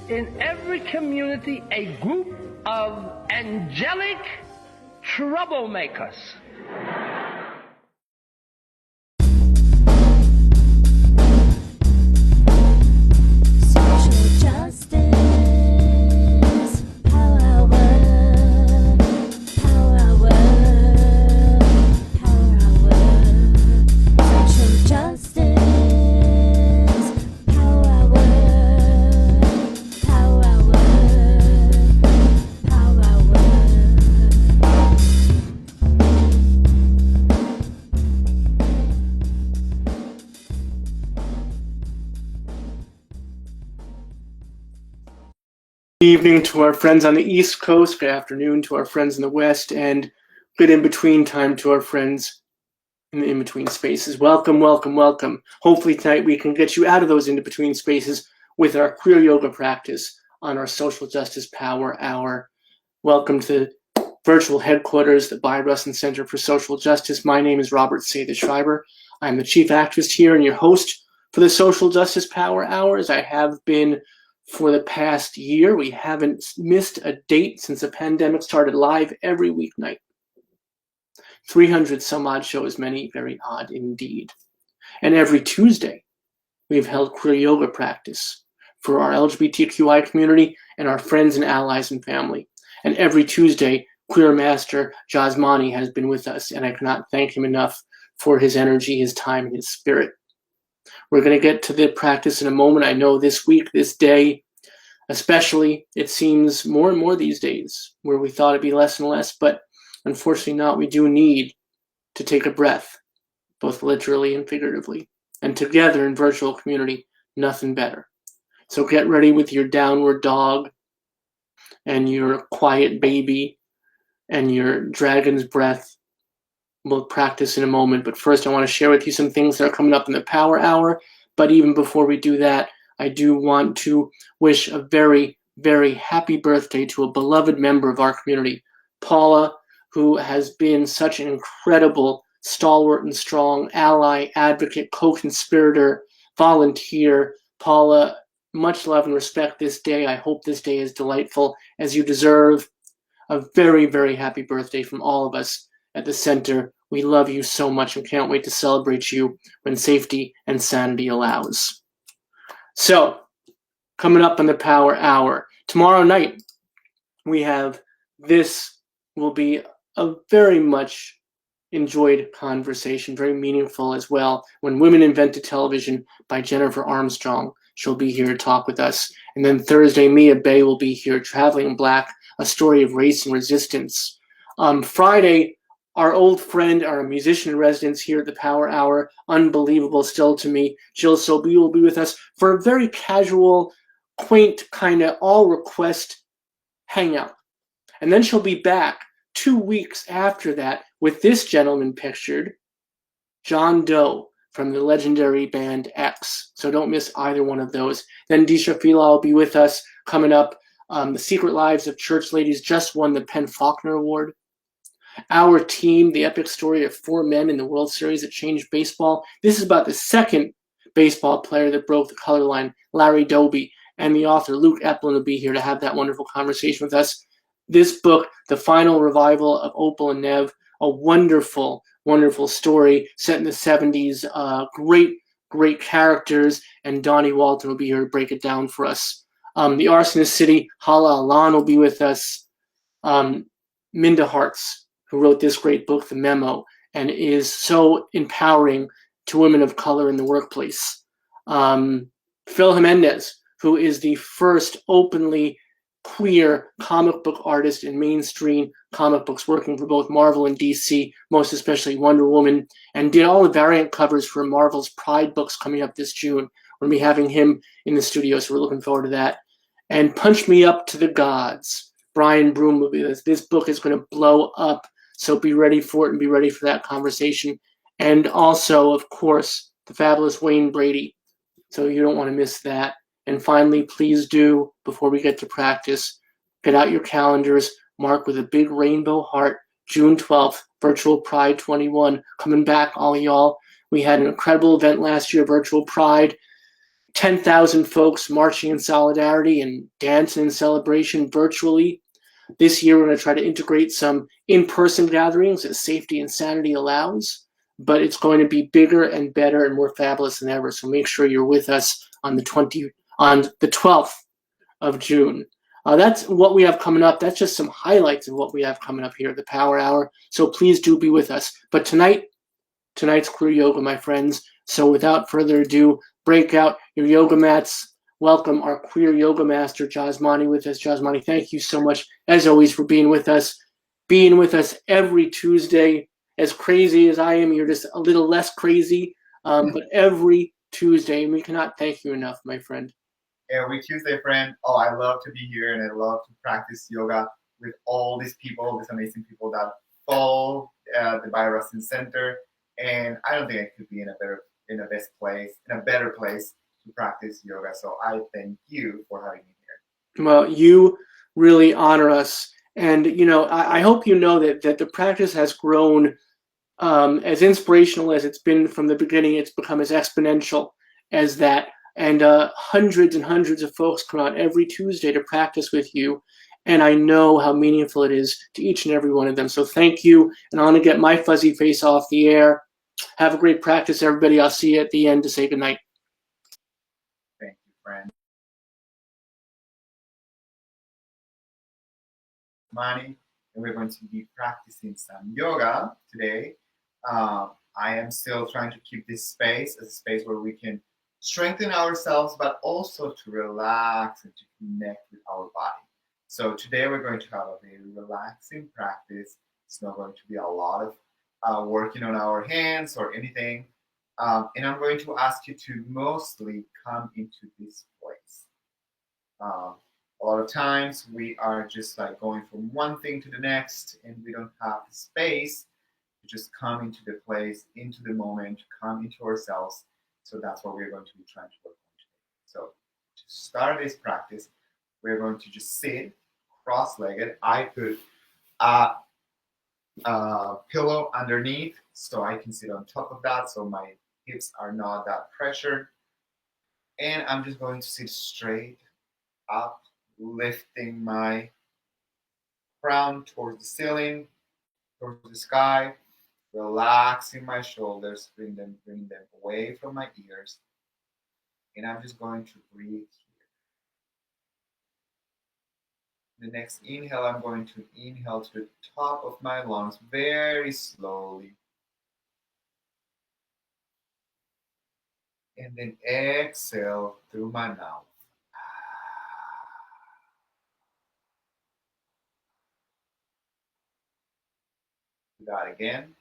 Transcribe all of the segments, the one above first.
in every community a group of angelic troublemakers. Social justice, power hour, power hour, power hour. Social justice, power hour, power hour, power hour. Good evening to our friends on the East Coast, good afternoon to our friends in the West, and good in-between time to our friends in the in-between spaces. Welcome, welcome, welcome. Hopefully tonight we can get you out of those in-between spaces with our queer yoga practice on our Social Justice Power Hour. Welcome to virtual headquarters, the By Russin Center for Social Justice. My name is Robert Seda Schreiber. I'm the chief activist here and your host for the Social Justice Power Hours. I have been for the past year. We haven't missed a date since the pandemic started, live every weeknight. 300 some odd shows, many very odd indeed. And every Tuesday, we've held queer yoga practice for our LGBTQI community and our friends and allies and family. And every Tuesday, Yoga Master Jhasmany has been with us, and I cannot thank him enough for his energy, his time, and his spirit. We're going to get to the practice in a moment. I know this week, this day, especially, it seems more and more these days where we thought it'd be less and less, but unfortunately not. We do need to take a breath, both literally and figuratively. And together in virtual community, nothing better. So get ready with your downward dog and your quiet baby and your dragon's breath. We'll practice in a moment, but first I want to share with you some things that are coming up in the Power Hour. But even before we do that, I do want to wish a very, very happy birthday to a beloved member of our community, Paula, who has been such an incredible, stalwart and strong ally, advocate, co-conspirator, volunteer. Paula, much love and respect this day. I hope this day is delightful as you deserve. A very, very happy birthday from all of us at the center. We love you so much and can't wait to celebrate you when safety and sanity allows. So, coming up on the Power Hour, tomorrow night we have this will be a very much enjoyed conversation, very meaningful as well. When Women Invented Television by Jennifer Armstrong. She'll be here to talk with us. And then Thursday, Mia Bay will be here, Traveling Black, a story of race and resistance. Friday, our old friend, our musician in residence here at the Power Hour, unbelievable still to me, Jill Sobey will be with us for a very casual, quaint, kind of all-request hangout. And then she'll be back 2 weeks after that with this gentleman pictured, John Doe from the legendary band X. So don't miss either one of those. Then Disha Fila will be with us coming up. The Secret Lives of Church Ladies just won the Penn Faulkner Award. Our Team, the epic story of 4 men in the World Series that changed baseball. This is about the second baseball player that broke the color line, Larry Doby, and the author Luke Eplin will be here to have that wonderful conversation with us. This book, The Final Revival of Opal and Nev, a wonderful, wonderful story set in the 70s. Great characters, and Donnie Walton will be here to break it down for us. The Arsonist City, Hala Alan will be with us. Minda Hartz, who wrote this great book, The Memo, and is so empowering to women of color in the workplace. Phil Jimenez, who is the first openly queer comic book artist in mainstream comic books, working for both Marvel and DC, most especially Wonder Woman, and did all the variant covers for Marvel's Pride books coming up this June. We're going to be having him in the studio, so we're looking forward to that. And Punch Me Up to the Gods, Brian Broom will be with us. This book is going to blow up, so be ready for it and be ready for that conversation. And also, of course, the fabulous Wayne Brady, so you don't want to miss that. And finally, please do, before we get to practice, get out your calendars, mark with a big rainbow heart, June 12th, Virtual Pride 21. Coming back, all y'all. We had an incredible event last year, Virtual Pride. 10,000 folks marching in solidarity and dancing in celebration virtually. This year, we're going to try to integrate some in-person gatherings as safety and sanity allows, but it's going to be bigger and better and more fabulous than ever. So make sure you're with us on the 12th of June. That's what we have coming up. That's just some highlights of what we have coming up here at the Power Hour. So please do be with us. But tonight's queer yoga, my friends. So without further ado, break out your yoga mats. Welcome our queer yoga master, Jhasmany, with us. Jhasmany, thank you so much, as always, for being with us every Tuesday. As crazy as I am, you're just a little less crazy, but every Tuesday, and we cannot thank you enough, my friend. Every Tuesday, friend. Oh, I love to be here and I love to practice yoga with all these people, these amazing people that follow the Bioresting Center. And I don't think I could be in a better place to practice yoga. So I thank you for having me here. Well, you really honor us. And, I hope you know that the practice has grown as inspirational as it's been from the beginning. It's become as exponential as that. And hundreds and hundreds of folks come out every Tuesday to practice with you. And I know how meaningful it is to each and every one of them. So thank you. And I'm going to get my fuzzy face off the air. Have a great practice, everybody. I'll see you at the end to say goodnight. Thank you, friend. Jhasmany, and we're going to be practicing some yoga today. I am still trying to keep this space as a space where we can strengthen ourselves, but also to relax and to connect with our body. So today we're going to have a very relaxing practice. It's not going to be a lot of working on our hands or anything. And I'm going to ask you to mostly come into this place. A lot of times we are just like going from one thing to the next and we don't have the space to just come into the place, into the moment, come into ourselves. So that's what we're going to be trying to work on today. So to start this practice, we're going to just sit cross-legged. I put a pillow underneath so I can sit on top of that so my hips are not that pressured. And I'm just going to sit straight up, lifting my crown towards the ceiling, towards the sky, relaxing my shoulders, bring them away from my ears. And I'm just going to breathe here. The next inhale, I'm going to inhale to the top of my lungs very slowly. And then exhale through my mouth. Do that again.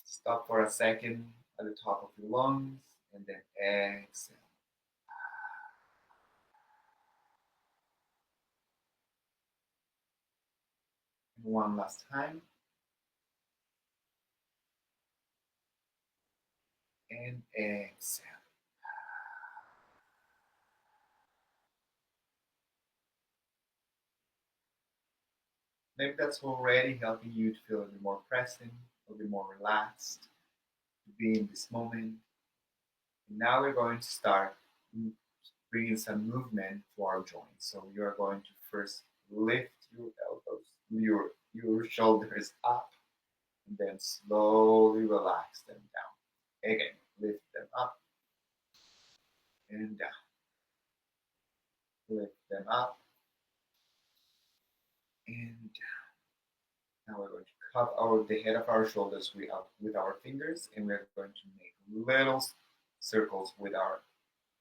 Stop for a second at the top of your lungs and then exhale. And one last time. And exhale. Maybe that's already helping you to feel a bit more present, a bit more relaxed, to be in this moment. And now we're going to start bringing some movement to our joints. So you're going to first lift your elbows, your shoulders up, and then slowly relax them down. Again, lift them up and down. Lift them up and down. Now we're going to cup the head of our shoulders with our fingers, and we're going to make little circles with our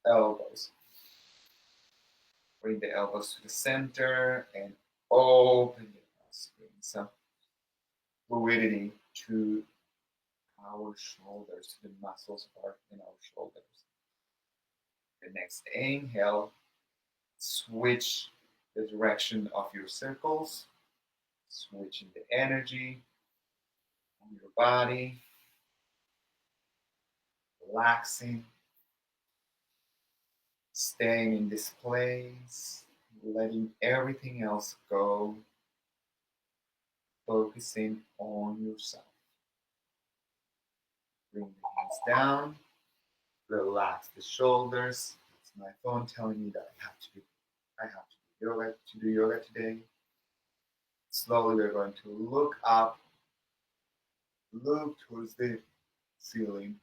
elbows. Bring the elbows to the center and open the nose. Bring some fluidity to our shoulders, to the muscles in our shoulders. The next inhale, switch the direction of your circles, switching the energy on your body, relaxing, staying in this place, letting everything else go, focusing on yourself. Bring the down. Relax the shoulders. It's my phone telling me that I have to do yoga today. Slowly we're going to look up, look towards the ceiling,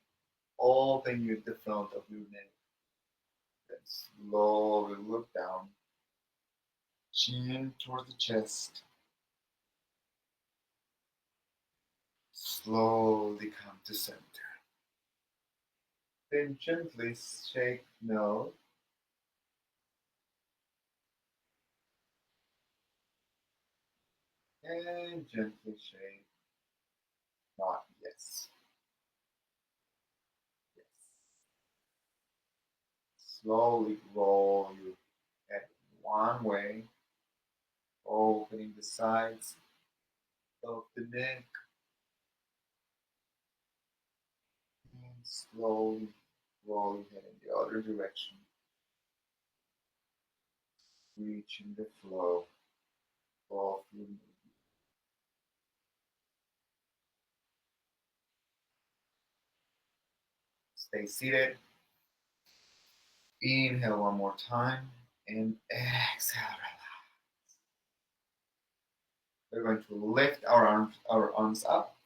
open the front of your neck. Then slowly look down, chin towards the chest. Slowly come to center. Then gently shake no. And gently shake not yes. Yes. Slowly roll your head one way, opening the sides of the neck. And slowly roll your head in the other direction. Reaching the flow of your movement. Stay seated. Inhale one more time and exhale. We're going to lift our arms up.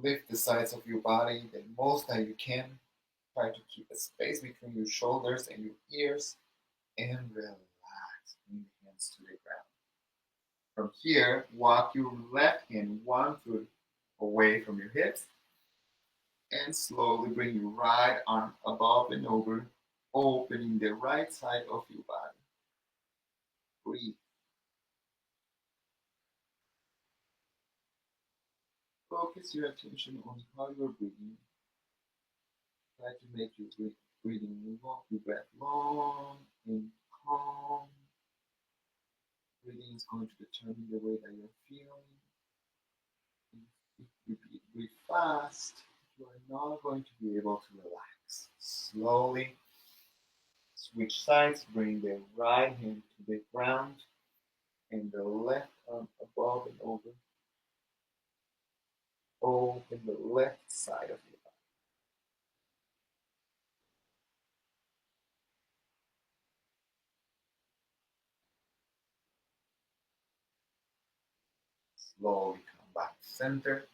Lift the sides of your body the most that you can. Try to keep a space between your shoulders and your ears and relax. Bring the hands to the ground. From here, walk your left hand 1 foot away from your hips and slowly bring your right arm above and over, opening the right side of your body. Breathe. Focus your attention on how you're breathing. Try to make your breathing long, your breath long and calm. Breathing is going to determine the way that you're feeling. If you breathe fast, you are not going to be able to relax. Slowly switch sides, bring the right hand to the ground and the left arm above and over. Open the left side of your body. Slowly come back to center.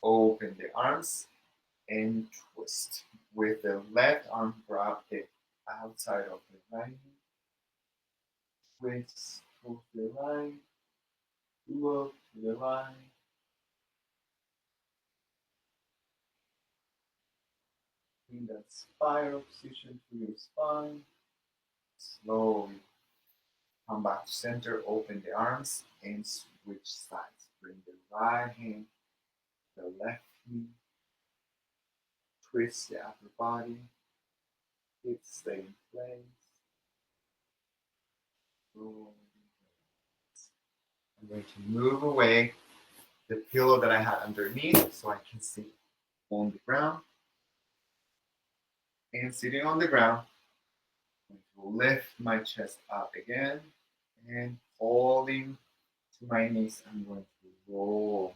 Open the arms and twist. With the left arm, grab the outside of the right hand. Twist to the right. Look to the right. In that spiral position to your spine. Slowly come back to center. Open the arms and switch sides. Bring the right hand, the left knee. Twist the upper body. Hips stay in place. I'm going to move away the pillow that I had underneath so I can sit on the ground. And sitting on the ground, I'm going to lift my chest up again and holding to my knees, I'm going to roll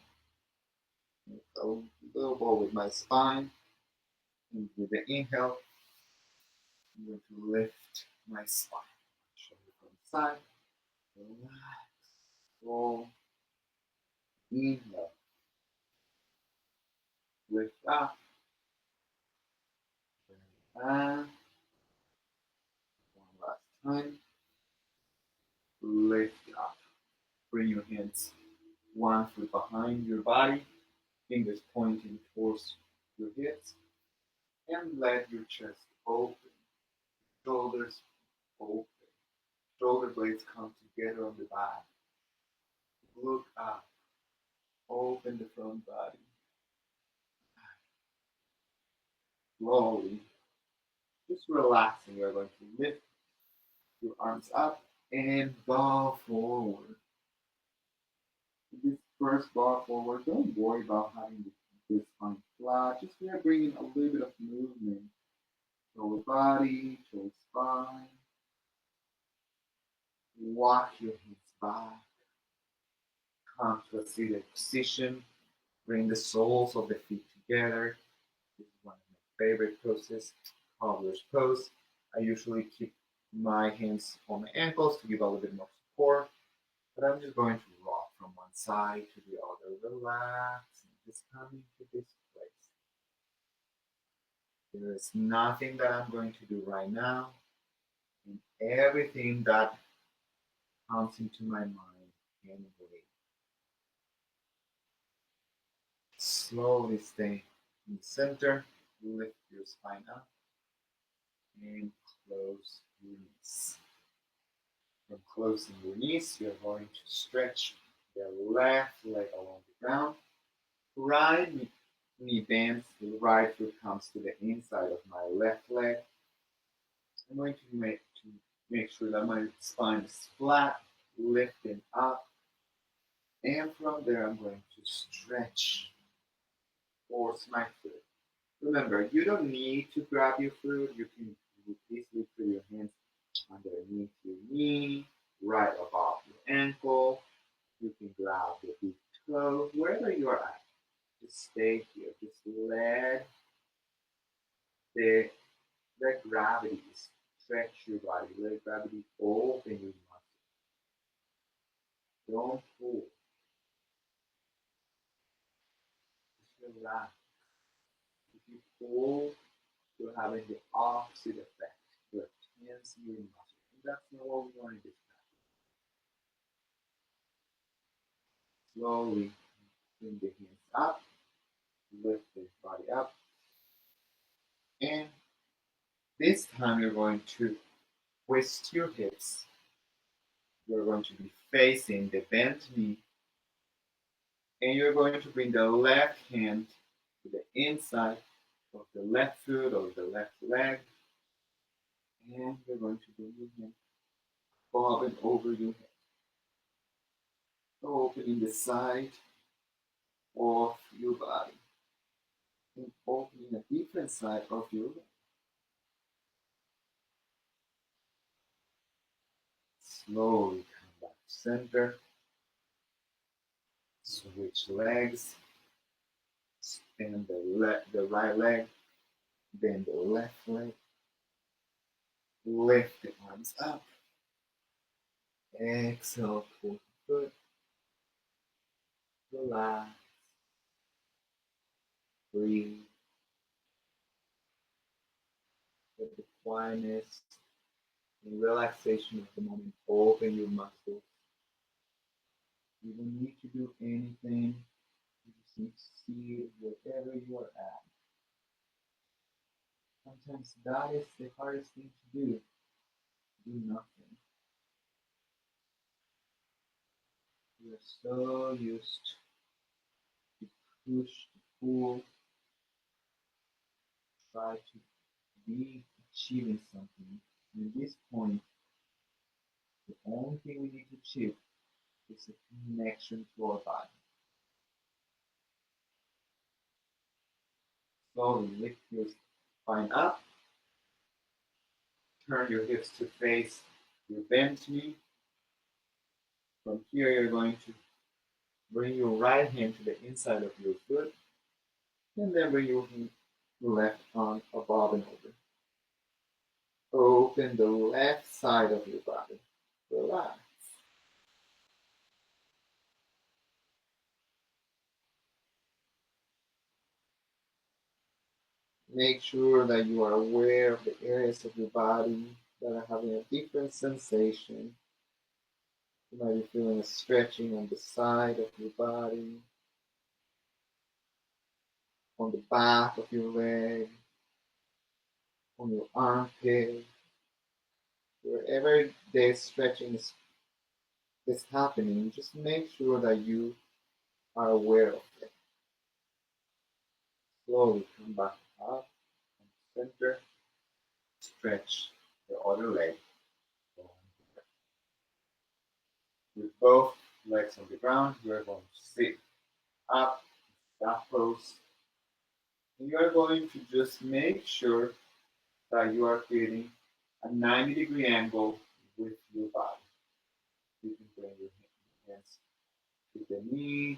a little ball with my spine. And with the inhale, I'm going to lift my spine. Shoulder from the side. Relax. Roll. Inhale. Lift up. And one last time. Lift up. Bring your hands 1 foot behind your body. Fingers pointing towards your hips. And let your chest open. Shoulders open. Shoulder blades come together on the back. Look up. Open the front body. Slowly, just relaxing. You're going to lift your arms up and bow forward. This first bow forward, don't worry about having this spine flat. Just bringing a little bit of movement. Lower body, shoulder spine. Walk your hips back. Come to a seated position. Bring the soles of the feet together. favorite poses, cobbler's pose. I usually keep my hands on my ankles to give a little bit more support, but I'm just going to rock from one side to the other, relax, and just coming to this place. There is nothing that I'm going to do right now, and everything that comes into my mind anyway. Slowly stay in the center, lift your spine up, and close your knees. From closing your knees, you're going to stretch the left leg along the ground. Right knee bends, the right foot comes to the inside of my left leg. I'm going to make sure that my spine is flat, lifting up. And from there, I'm going to stretch towards my foot. Remember, you don't need to grab your foot. You can easily put your hands underneath your knee, right above your ankle. You can grab your big toe, wherever you are at. Just stay here. Just the let gravity stretch your body. Let gravity open your muscles. Don't pull. Just relax. If you pull, you're having the opposite effect. You're tensing your muscles. And that's not what we want to do. Slowly bring the hands up, lift the body up, and this time you're going to twist your hips. You're going to be facing the bent knee, and you're going to bring the left hand to the inside of the left foot or the left leg, and you're going to bring your hand bobbing over your head, opening the side of your body, and opening a different side of your head. Slowly come back to center. Switch legs. Stand the right leg. Bend the left leg. Lift the arms up. Exhale, pull the foot. Relax. Breathe. Let the quietness and relaxation of the moment open your muscles. You don't need to do anything. You just need to see wherever you are at. Sometimes that is the hardest thing to do. Do nothing. We are so used to push, to pull, try to be achieving something. And at this point, the only thing we need to achieve is a connection to our body. Slowly lift your spine up. Turn your hips to face your bent knee. From here, you're going to bring your right hand to the inside of your foot. And then bring your left arm above and over. Open the left side of your body. Relax. Make sure that you are aware of the areas of your body that are having a different sensation. You might be feeling a stretching on the side of your body, on the back of your leg, on your armpit. Wherever the stretching is happening, just make sure that you are aware of it. Slowly come back up and center. Stretch the other leg. With both legs on the ground, you are going to sit up, that pose. And you are going to just make sure that you are creating a 90-degree angle with your body. You can bring your hands to the knees,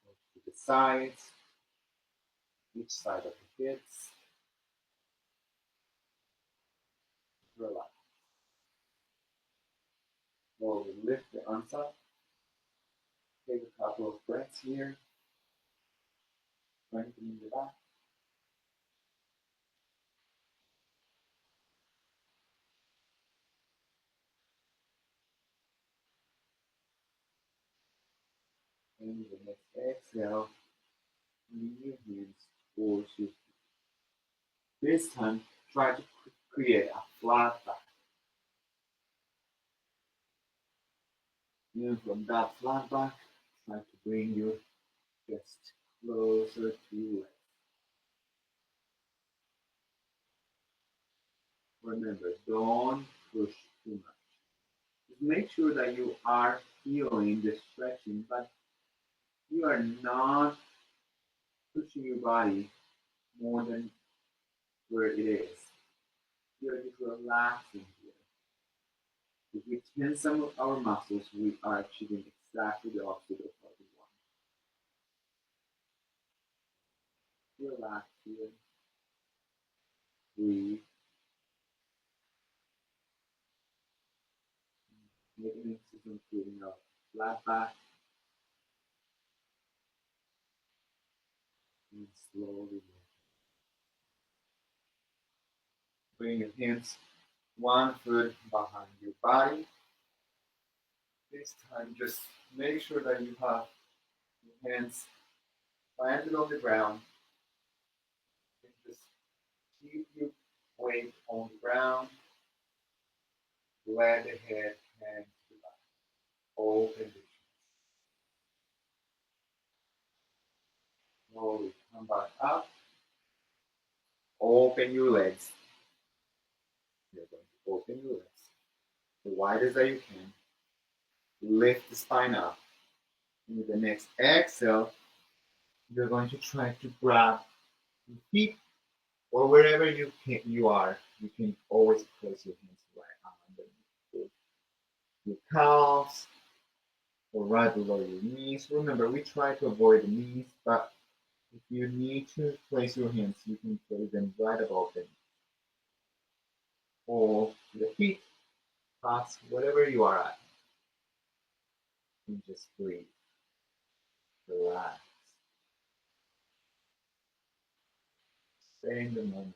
or to the sides, each side of the hips. relax. Slowly lift the arms up. Take a couple of breaths here. Strengthening the back. And the next exhale, bring your hands towards your feet. This time, try to create a flat back. And from that flat back, try to bring your chest closer to your legs. Remember, don't push too much. Just make sure that you are feeling the stretching, but you are not pushing your body more than where it is. You are just relaxing here. If we tense some of our muscles, we are achieving exactly the opposite of what we want. Relax here. Breathe. Make an emphasis on creating a flat back and slowly bring your hands one foot behind your body. This time, just make sure that you have your hands planted on the ground and just keep your weight on the ground. Let the head hang to the back. Open the chest. Slowly come back up. Open your legs. You're going to open your legs the widest that you can. Lift the spine up. And with the next exhale, you're going to try to grab your feet or wherever you are. You can always place your hands right underneath your calves or right below your knees. Remember, we try to avoid the knees, but if you need to place your hands, you can place them right above them. Or the feet, tops, whatever you are at. And just breathe. Relax. Stay in the moment.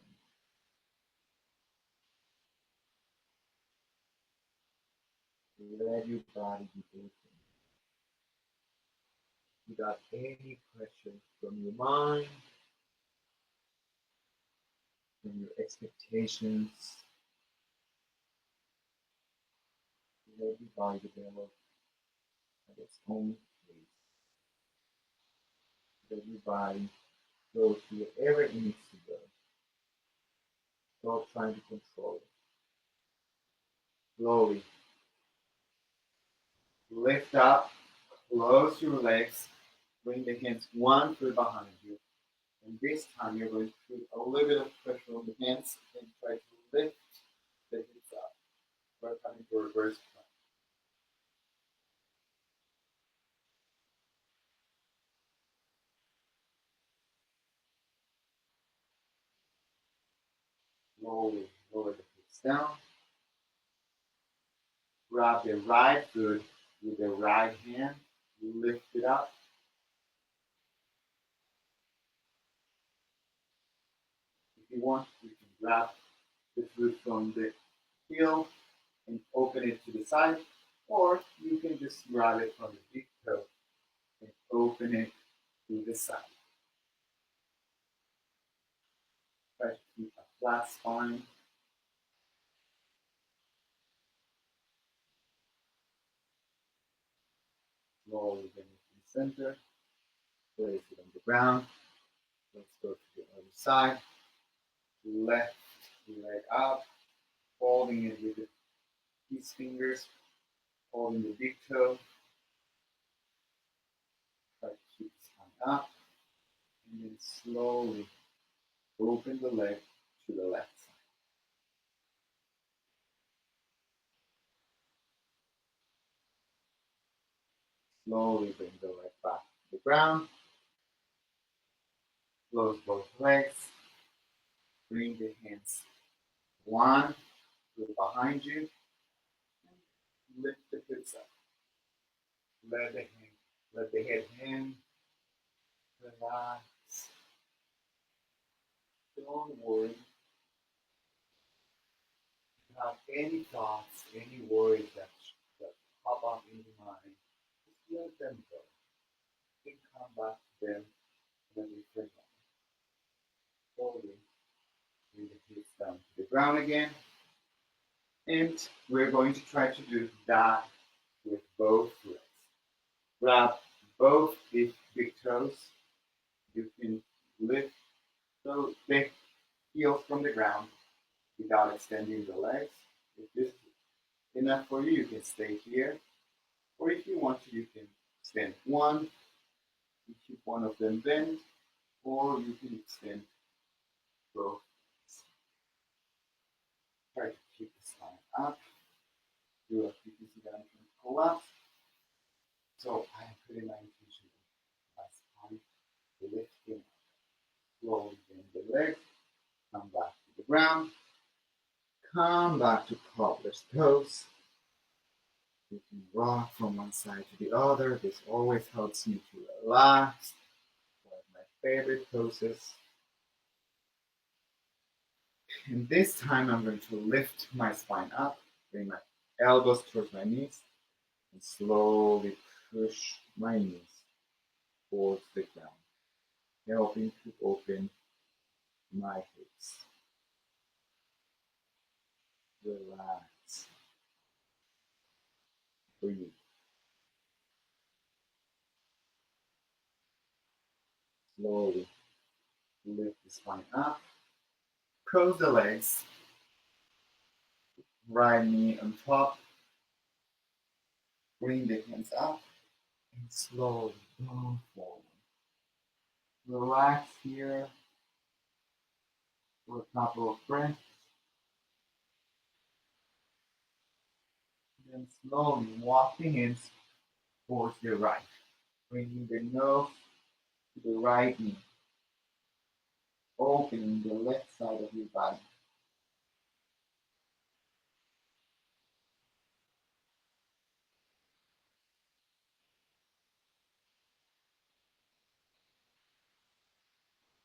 Let your body be open without any pressure from your mind, from your expectations. Let your body develop at its own pace. Let your body go to wherever it needs to go. Stop trying to control it. Slowly lift up, close your legs, bring the hands one foot behind you. And this time you're going to put a little bit of pressure on the hands and try to lift the hips up. We're coming to a reverse plank. Slowly lower the hips down. Grab the right foot with the right hand. Lift it up. If you want, you can grab the foot from the heel and open it to the side, or you can just grab it from the big toe and open it to the side. Try to keep a flat spine. Slowly bring it to the center. Place it on the ground. Let's go to the other side. Left leg up, holding it with these fingers, holding the big toe. Try to keep the spine up. And then slowly open the leg to the left side. Slowly bring the leg back to the ground. Close both legs. Bring the hands one Look behind you. Lift the hips up. Let the head hang. Relax. Don't worry. If you have any thoughts, any worries that pop up in your mind, just let them go. You can come back to them when you bring them. Slowly bring the hips down to the ground again. And we're going to try to do that with both legs. Grab both the big toes. You can lift the heels from the ground without extending the legs. If this is enough for you, you can stay here. Or if you want to, you can extend one, you keep one of them bent, or you can extend both. Try to keep the spine up. You can see that I'm trying to collapse. So I am putting my intention on my spine, lifting slowly bend the legs, come back to the ground, come back to cobbler's pose. You can rock from one side to the other. This always helps me to relax. One of my favorite poses. And this time I'm going to lift my spine up, bring my elbows towards my knees, and slowly push my knees towards the ground, helping to open my hips. Relax. Breathe. Slowly lift the spine up. Cross the legs. Right knee on top. Bring the hands up and slowly go forward. Relax here for a couple of breaths. Then slowly walk the hands towards the right. Bringing the nose to the right knee. Opening the left side of your body.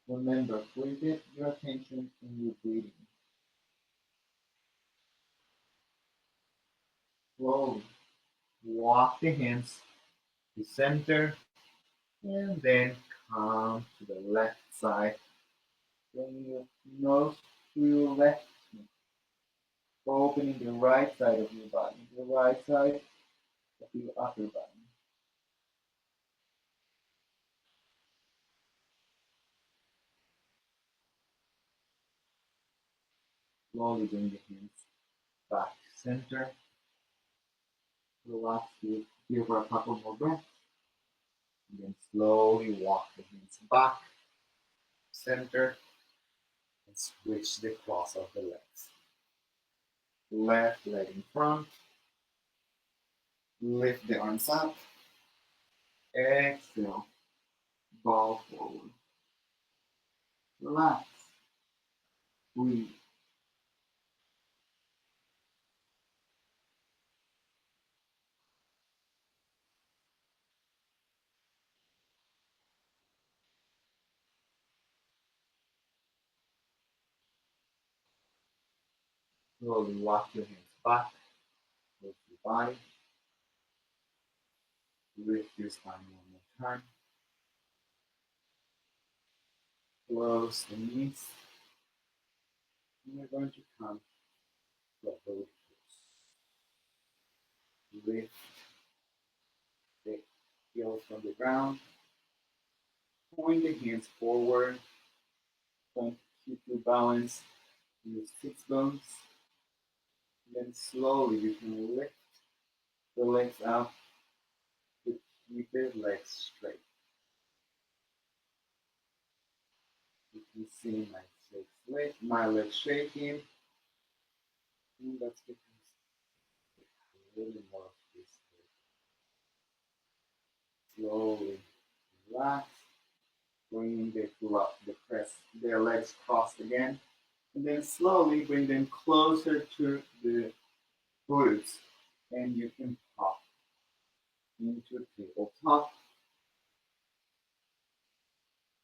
Remember, please get your attention in your breathing. Slowly walk the hands to center and then come to the left side. Bring your nose to your left knee. Opening the right side of your body, the right side of your upper body. Slowly bring the hands back to center. Relax here for a couple more breaths. And then slowly walk the hands back, center, and switch the cross of the legs. Left leg in front. Lift the arms up. Exhale. Bow forward. Relax. Breathe. Slowly walk your hands back. Lift your body. Lift your spine one more time. Close the knees. And we're going to come to a belly pose. Lift the heels from the ground. Point the hands forward. Try to keep your balance in your sits bones. Then slowly you can lift the legs up to keep the legs straight. You can see my legs shaking. And that's because I really love this. Slowly relax. Bring the legs crossed again. And then slowly bring them closer to the glutes. And you can pop into tabletop.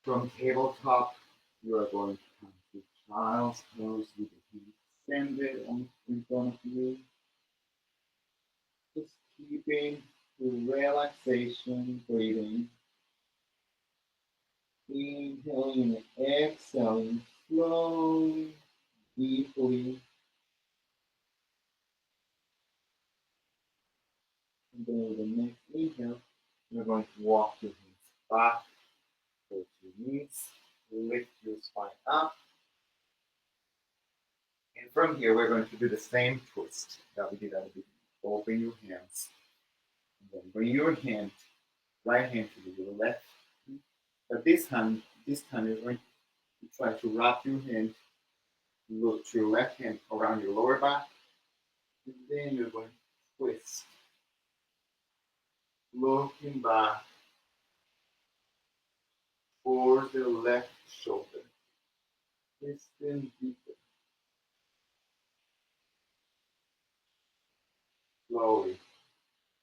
From tabletop, you are going to come to child's pose with the feet extended in front of you. Just keeping the relaxation breathing. Inhaling and exhaling slowly, deeply. And then with the next inhale, you're going to walk your hands back, go to your knees, lift your spine up. And from here, we're going to do the same twist that we did at the beginning. Open your hands. And then bring your right hand to your left. But this time you're going to try to wrap your hand, look to your left hand around your lower back. And then you're going to twist. Looking back towards the left shoulder. Twisting deeper. Slowly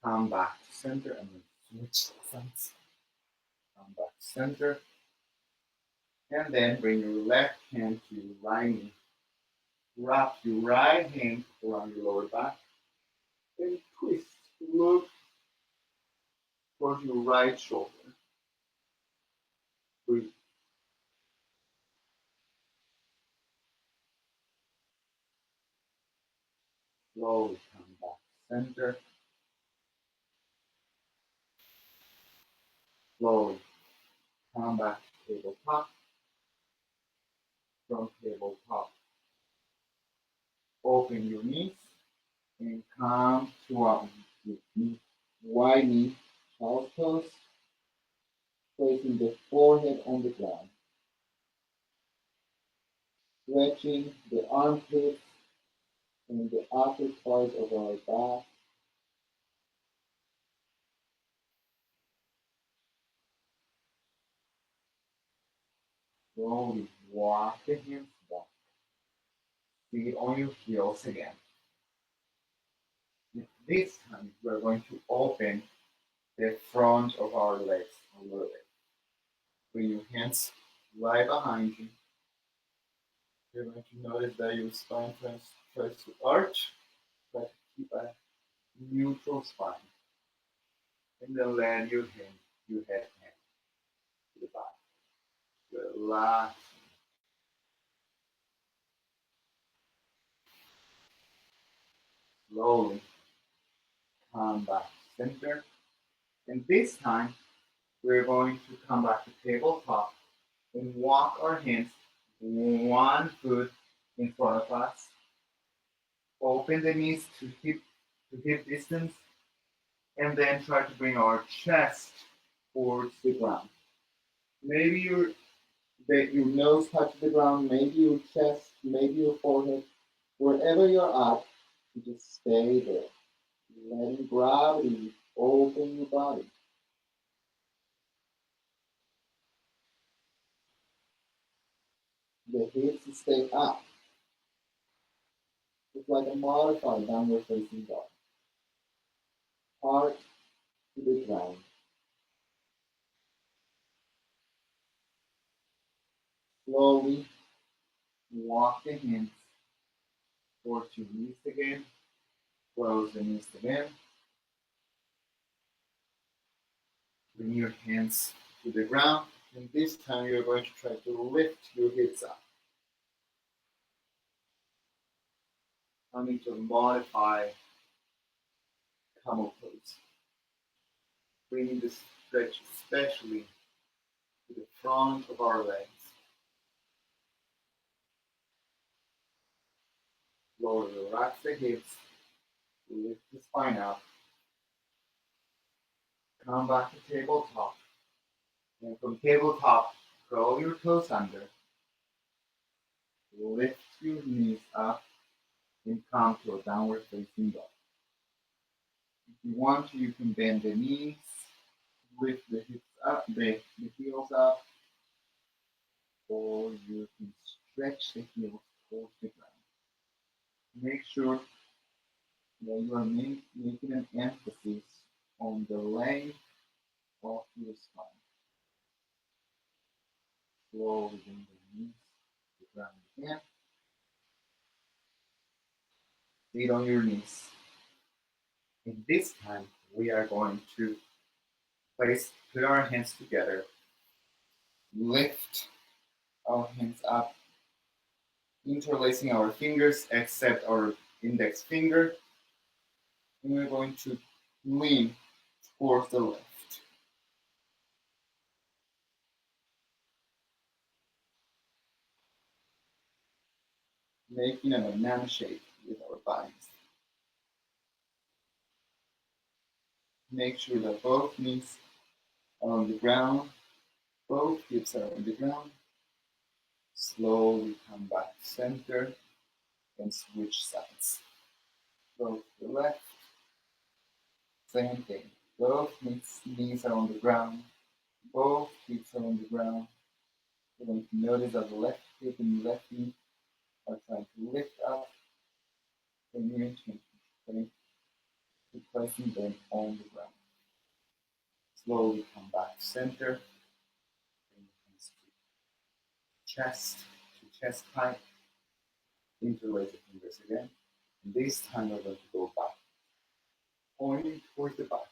come back to center and then switch sides. Come back to center. And then bring your left hand to your right knee. Wrap your right hand around your lower back. And twist. Look towards your right shoulder. Breathe. Slowly come back to center. Slowly come back to tabletop. From tabletop, open your knees and come to a wide knee, child's pose, placing the forehead on the ground, stretching the armpits and the upper part of our back. Slowly walk the hands back. Sit on your heels again. This time we're going to open the front of our legs a little bit. Bring your hands right behind you. You're going to notice that your spine tries to arch, but keep a neutral spine. And then let your head hang to the back. Relax. Slowly come back to center. And this time, we're going to come back to tabletop and walk our hands one foot in front of us. Open the knees to hip distance. And then try to bring our chest towards the ground. Maybe your nose touches the ground, maybe your chest, maybe your forehead. Wherever you're at, you just stay there. Letting gravity open your body. The hips stay up. It's like a modified downward facing dog. Heart to the ground. Slowly walk the hands towards your knees again. Close the knees again. Bring your hands to the ground. And this time you're going to try to lift your hips up. Coming to a modified camel pose. Bringing the stretch especially to the front of our legs. Slowly relax the hips, lift the spine up, come back to tabletop, and from tabletop, curl your toes under, lift your knees up, and come to a downward facing dog. If you want to, you can bend the knees, lift the hips up, the heels up, or you can stretch the heels towards the ground. Make sure that you are making an emphasis on the length of your spine. Slowly bring the knees to the ground again. Sit on your knees. And this time we are going to put our hands together, lift our hands up, interlacing our fingers except our index finger, and we're going to lean towards the left. Making a banana shape with our bodies. Make sure that both knees are on the ground, both hips are on the ground. Slowly come back to center and switch sides. Go to the left, same thing. Both knees are on the ground, both hips are on the ground. You're going to notice that the left hip and the left knee are trying to lift up, and you're going to placing them on the ground. Slowly come back to center, bring hands to chest height, interlace the fingers again. And this time we're going to go back, pointing towards the back.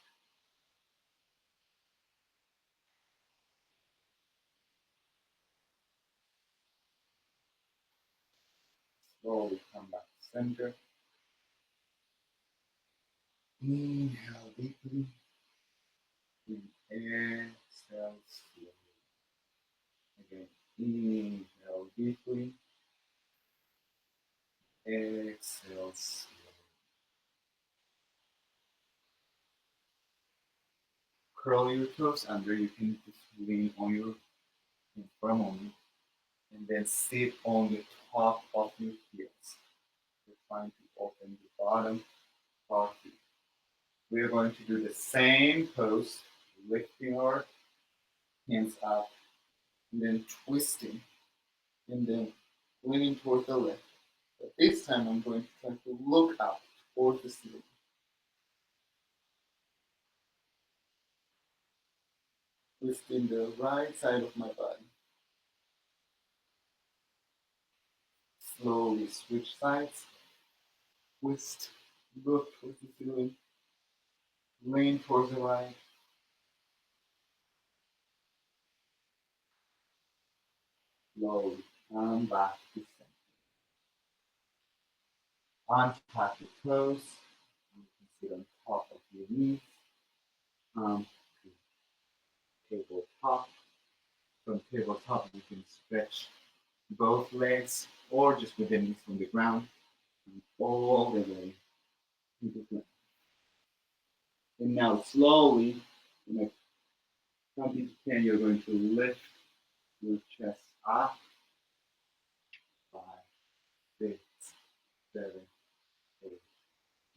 Slowly come back to center. Inhale deeply. And exhale slowly. Again, inhale deeply. Exhale slowly. Curl your toes under. You can just lean on your hands for a moment. And then sit on the top of your heels. We're trying to open the bottom of our feet. We are going to do the same pose, lifting our hands up, and then twisting, and then leaning towards the left. But this time I'm going to try to look up towards the ceiling. Twisting the right side of my body. Slowly switch sides. Twist, look towards the ceiling. Lean towards the right. Slowly come back to center. Untap your toes. You can sit on top of your knees. Tabletop. From tabletop, you can stretch both legs or just with the knees from the ground and all the way to the ground. And now slowly, when I count to 10, you're going to lift your chest up. 5, 6, 7, 8,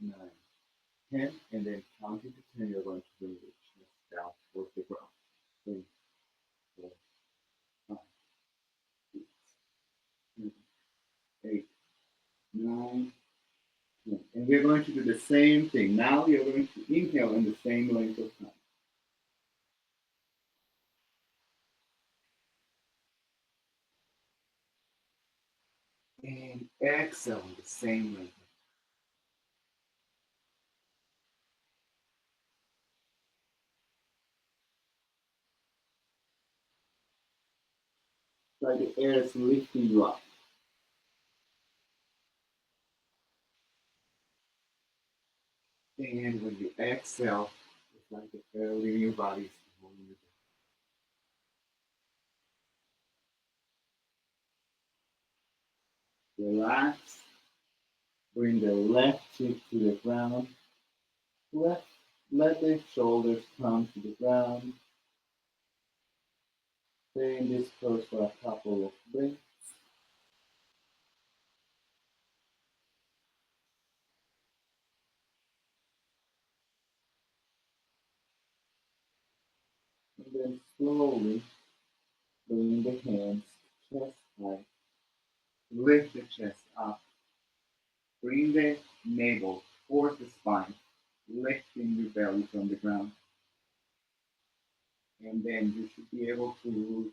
9, 10. And then counting to 10, you're going to bring your chest down towards the ground. 3, 4, 5, 6, 7, 8, 9, 10. And we're going to do the same thing. Now you're going to inhale in the same length of time. And exhale in the same length. Try the air is lifting you up. And when you exhale, it's like the air leaving your body is holding you down. Relax. Bring the left cheek to the ground. Let the shoulders come to the ground. Stay in this pose for a couple of breaths. And then slowly bring the hands chest height Lift the chest up. Bring the navel towards the spine, lifting your belly from the ground. And then you should be able to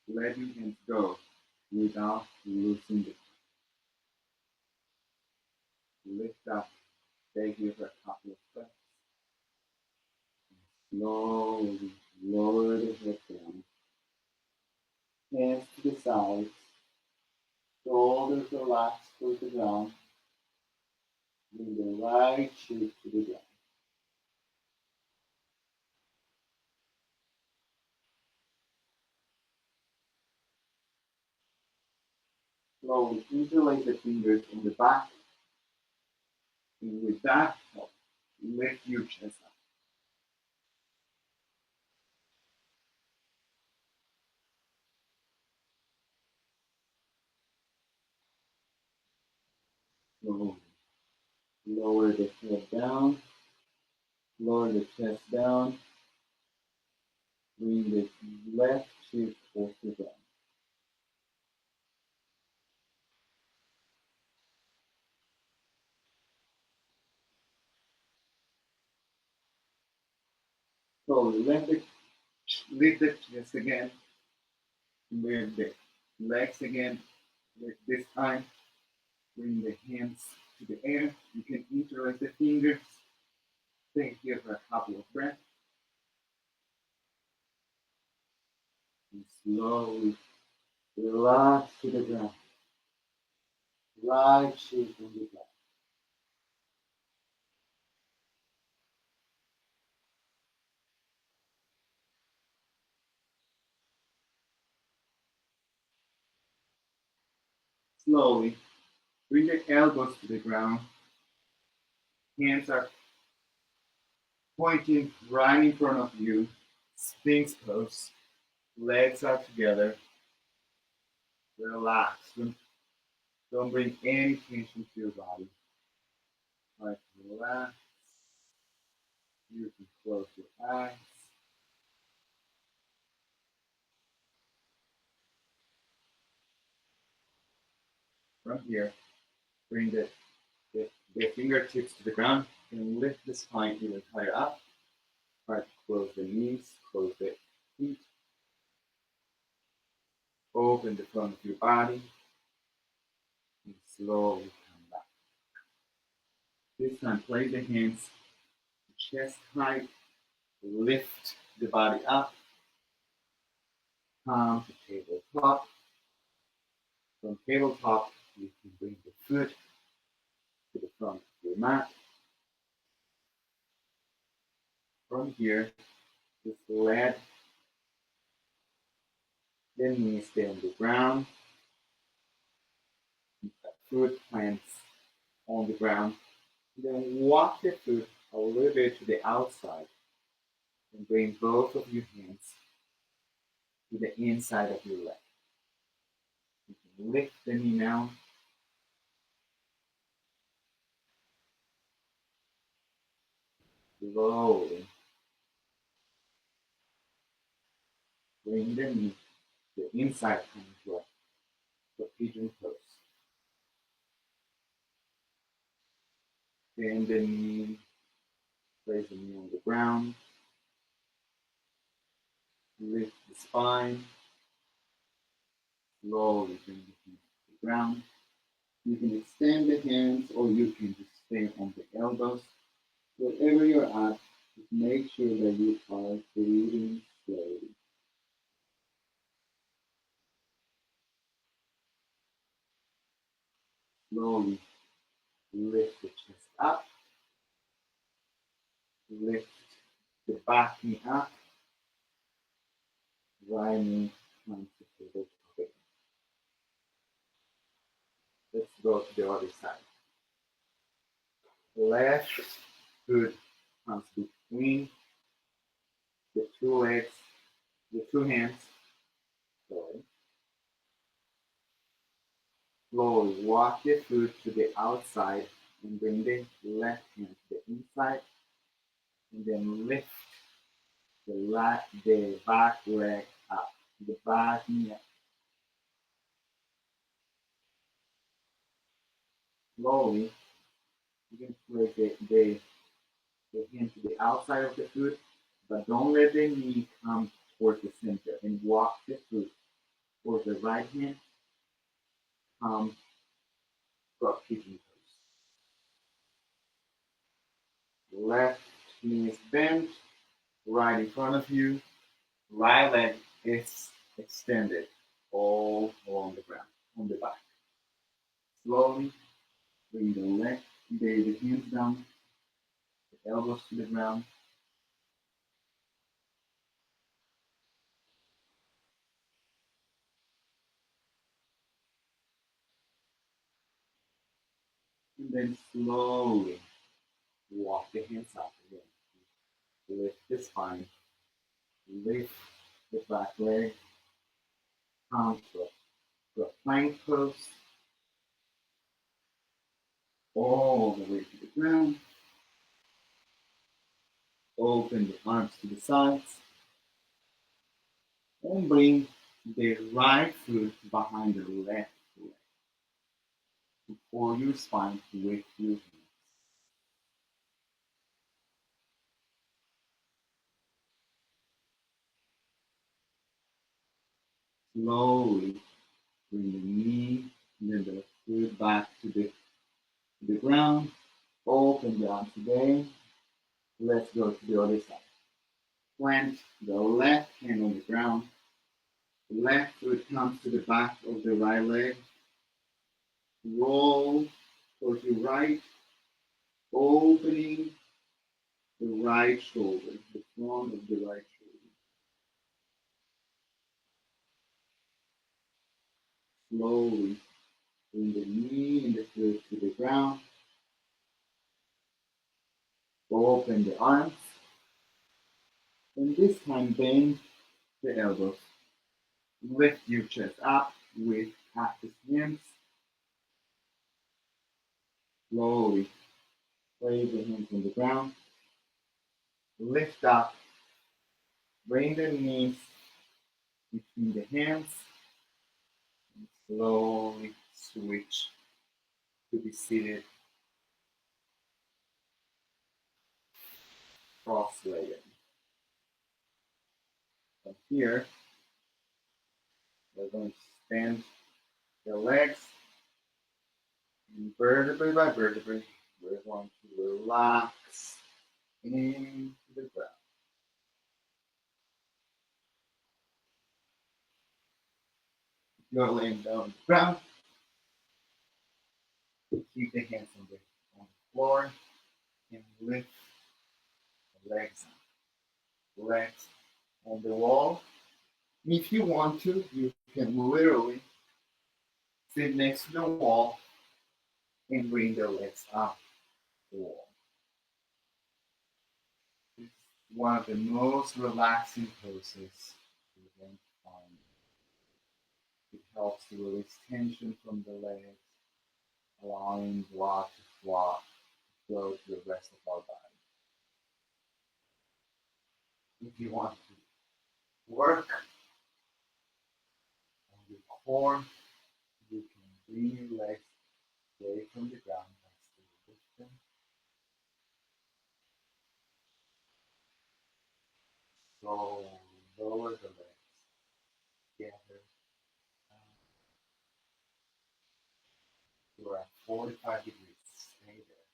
let your hands go without losing the lift up. Stay here for a couple of breaths. Slowly lower the head down. Hands to the sides. Shoulders relaxed towards the ground. Bring the right cheek to the ground. Slowly interlace the fingers on the back. And with that help, lift your chest up. Slowly lower the head down. Lower the chest down. Bring the left cheek towards the ground. Slowly lift the chest again. Lift the legs again. Lift this time. Bring the hands to the air. You can interlace the fingers. Stay here for a couple of breaths. And slowly relax to the ground. Right cheek on the ground. Slowly bring the elbows to the ground. Hands are pointing right in front of you. Sphinx pose. Legs are together. Relax. Don't bring any tension to your body. Right, relax. You can close your eyes. From here, bring the fingertips to the ground and lift the spine even higher up. Try to close the knees, close the feet. Open the front of your body and slowly come back. This time, place the hands chest height. Lift the body up. Come to tabletop. From tabletop, you can bring the foot to the front of your mat. From here, just let the knees stay on the ground. Foot plants on the ground. Then walk the foot a little bit to the outside and bring both of your hands to the inside of your leg. You can lift the knee now. Slowly bring the knee to the inside of the pigeon pose. Bend the knee, place the knee on the ground. Lift the spine. Slowly bring the hands to the ground. You can extend the hands or you can just stay on the elbows. Wherever you're at, just make sure that you are breathing slowly. Slowly lift the chest up. Lift the back knee up. Right knee comes to table top. Let's go to the other side. Left foot comes between the two legs, the two hands. Sorry. Slowly walk the foot to the outside and bring the left hand to the inside. And then lift the back leg up, the back knee up. slowly, you can place the hand to the outside of the foot, but don't let the knee come towards the center and walk the foot towards the right hand, come cross pigeon toes. Left knee is bent, right in front of you, right leg is extended all along the ground, on the back. Slowly bring the hands down, the elbows to the ground. And then slowly walk the hands up again. Lift the spine, lift the back leg, come to a plank pose, all the way to the ground. Open the arms to the sides, and bring the right foot behind the left leg. Support your spine with your hands. Slowly bring the knee and then the foot back to the ground. Open the arms again. Let's go to the other side. Plant the left hand on the ground. Left foot comes to the back of the right leg. Roll towards your right, opening the right shoulder, the front of the right shoulder. Slowly bring the knee and the foot to the ground. Open the arms. And this time bend the elbows. Lift your chest up with cactus hands. Slowly place the hands on the ground. Lift up. Bring the knees between the hands. And slowly switch to be seated cross-legged. From here, we're going to stand the legs, and vertebrae by vertebrae, we're going to relax into the ground. You're laying down on the ground. Keep the hands on the floor and lift the legs up. Legs on the wall. And if you want to, you can literally sit next to the wall and bring the legs up the wall. It's one of the most relaxing poses you're going to find. It helps to release tension from the legs, allowing blood to flow to the rest of our body. If you want to work on your core, you can bring your legs away from the ground by still lifting. So lower the legs together. You're at 45 degrees. Stay there.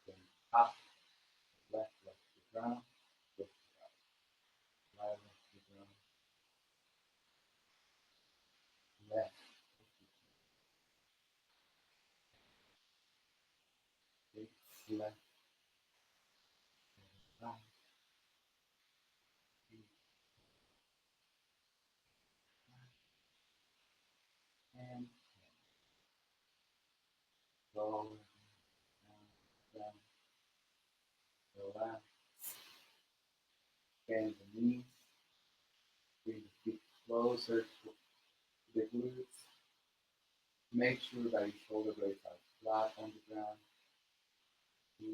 Then up, left leg to the ground, lift it up. Right leg to the ground, left, hips left, and right, feet back, and lower, down, relax, bend the knees, bring the feet closer to the glutes. Make sure that your shoulder blades are flat on the ground.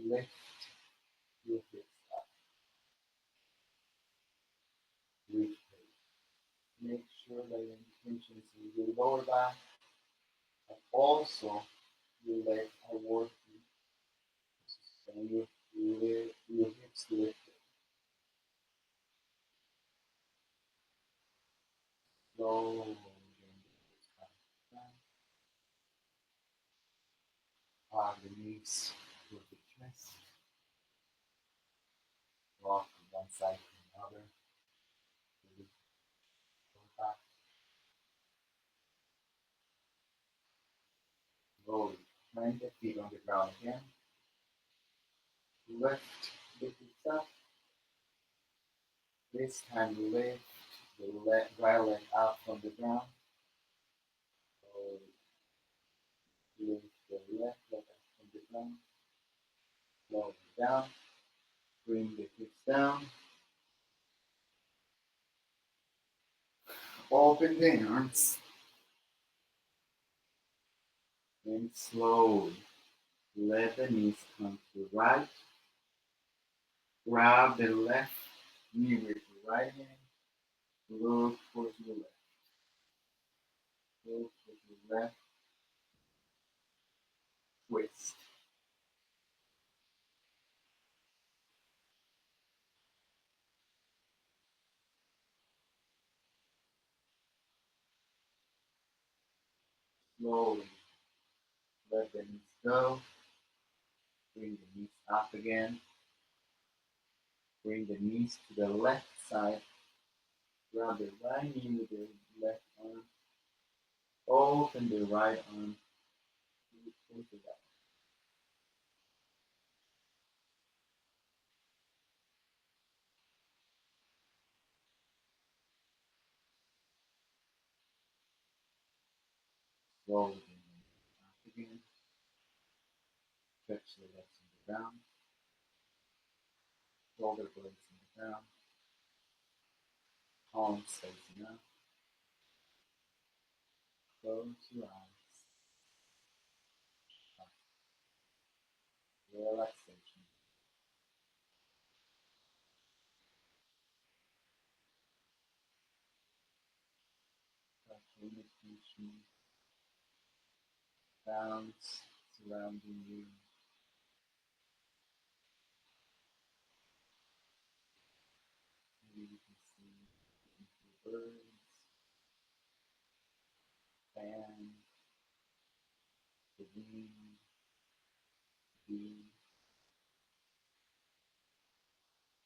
Lift your hips up. Reach. Make sure that your tension is in your lower back, but also your legs are working to sustain your hips lifted. Slowly bring the hips back down. Hug the knees with the chest. Rock from one side to another. Lift your back. Slowly plant the feet on the ground again. Lift the hips up. This time lift the right leg up from the ground. Slowly lift the left leg up from the ground. Slowly down. Bring the hips down. Open the arms. And slowly let the knees come to the right. Grab the left knee with the right hand. Look towards your left. Look towards your left. Twist. Slowly let the knees go. Bring the knees up again. Bring the knees to the left side. Grab the right knee with the left arm. Open the right arm. Push it out. Slowly bring the knees up again. Touch the legs on the ground. Shoulder blades on the ground. Palms facing up. Close your eyes. Relaxation. Touch meditation. Sounds surrounding you. Maybe you can see beautiful birds, fans, the wind, bees.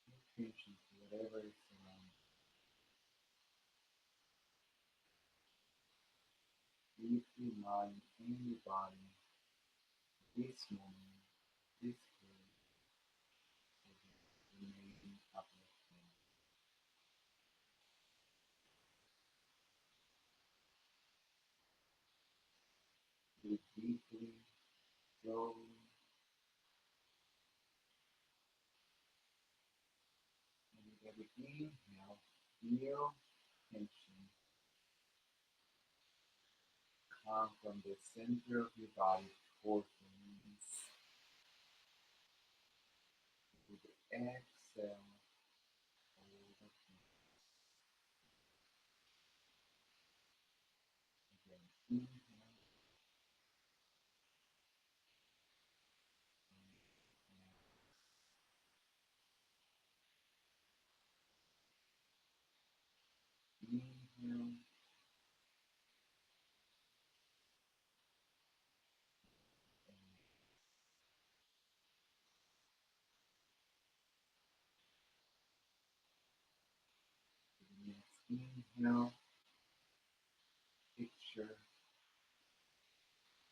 Pay attention to whatever is surrounding you. Deep your mind and your body this moment, this place, remaining uplifting. Breathe deeply, slowly, and with every inhale, feel tension come from the center of your body towards the knees. With the exhale, hold the tension. Again, inhale, inhale, and for the next inhale, picture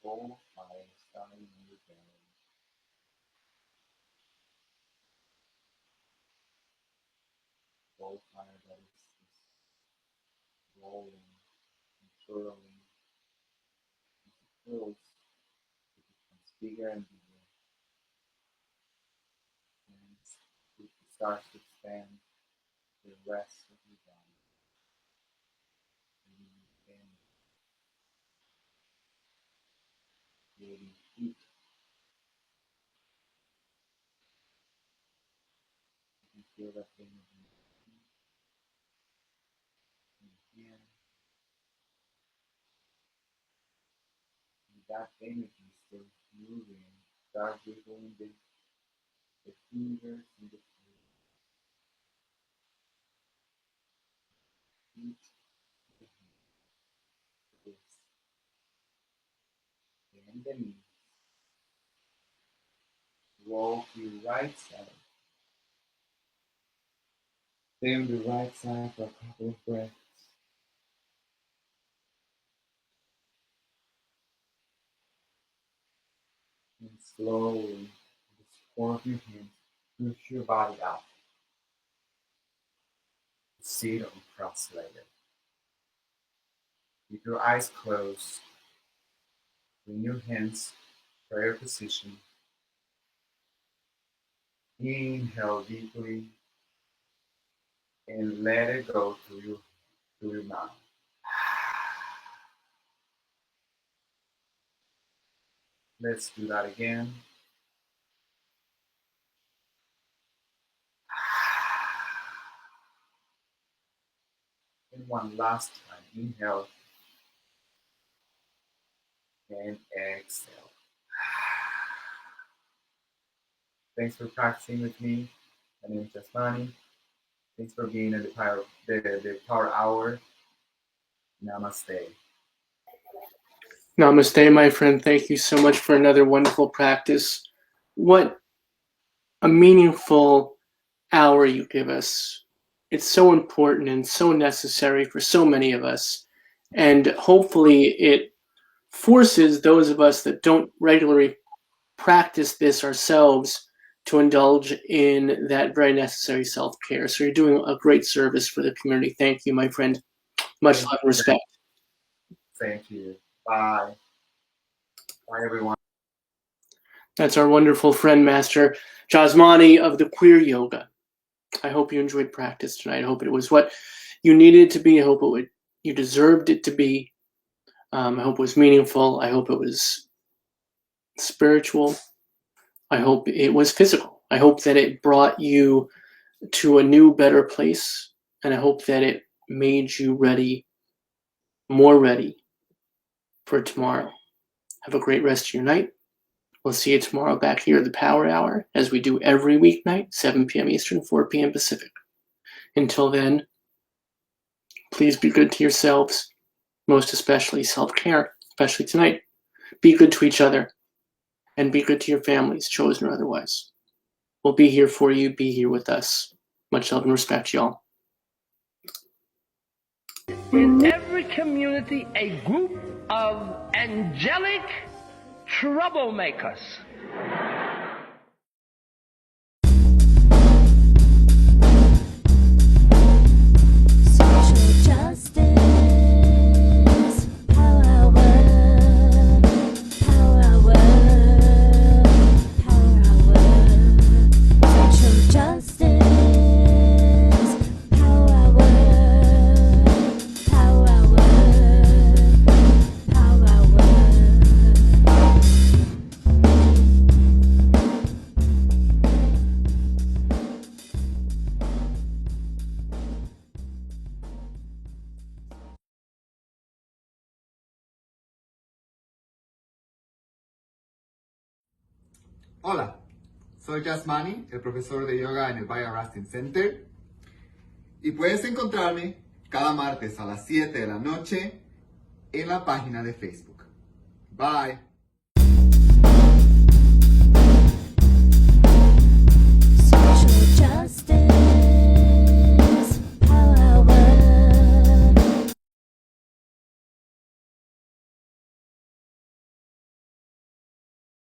full fire starting in your belly. Full fire that is just rolling and swirling as it fills, it becomes bigger and bigger, and it starts to expand the rest of your body. And creating heat. You can feel that energy in your hand, that energy still moving, start wiggling the fingers and the feet, the hands, the wrists, and the knees. Roll to your right side. Stay on the right side for a couple of breaths. And slowly, with the support of your hands, push your body up. Sit on cross-legged. With your eyes closed, bring your hands prayer position. Inhale deeply and let it go through your mouth. Let's do that again. And one last time. Inhale and exhale. Thanks for practicing with me. My name is Jhasmany. Thanks for being in the Power Hour. Namaste. Namaste, my friend. Thank you so much for another wonderful practice. What a meaningful hour you give us. It's so important and so necessary for so many of us. And hopefully it forces those of us that don't regularly practice this ourselves to indulge in that very necessary self-care. So you're doing a great service for the community. Thank you, my friend. Much love and respect. Thank you. Bye. Bye, everyone. That's our wonderful friend, Master Jhasmany of the Queer Yoga. I hope you enjoyed practice tonight. I hope it was what you needed it to be. I hope you deserved it to be. I hope it was meaningful. I hope it was spiritual. I hope it was physical. I hope that it brought you to a new, better place. And I hope that it made you ready, more ready for tomorrow. Have a great rest of your night. We'll see you tomorrow back here at the Power Hour, as we do every weeknight, 7 p.m. Eastern, 4 p.m. Pacific. Until then, please be good to yourselves, most especially self-care, especially tonight. Be good to each other, and be good to your families, chosen or otherwise. We'll be here for you. Be here with us. Much love and respect, y'all. In every community, a group of angelic troublemakers. Social justice, power, power, power, social justice, power, power, Hola, soy Jhasmany, el profesor de yoga en el Vaya Rasting Center. Y puedes encontrarme cada martes a las 7 de la noche en la página de Facebook. Bye.